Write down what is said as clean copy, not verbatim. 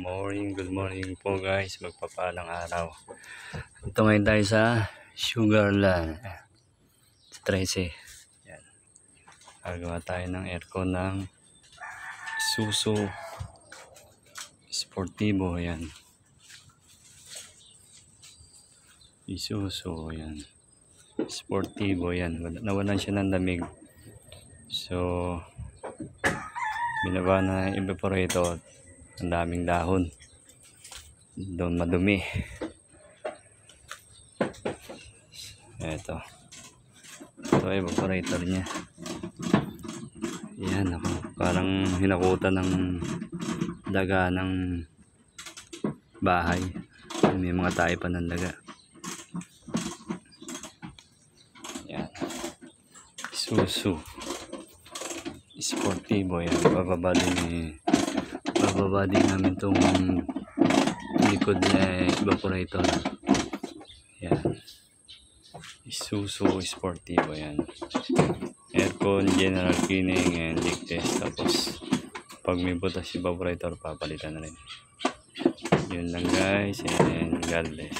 Good morning po guys, magpapalang araw. Ito ngayon tayo sa Sugarland sa 13. Yan. Gagawa tayo ng aircon ng Isuzu Sportivo. Yan. Isuzu. Yan. Sportivo. Yan. Nawalan siya ng lamig. So binaba na evaporator. Ang daming dahon. Doon madumi. Ito ay evaporator niya. Yan ako. Parang hinakutan ng daga ng bahay. May mga tayo pa ng daga. Yan. Isuzu Sportivo. Yan. Bababa din namin itong likod na evaporator. Yan. Isuzu Sportivo. Yan. Aircon, general cleaning, and leak test. Tapos pag may butas evaporator, papalitan na rin. Yun lang guys, and God bless.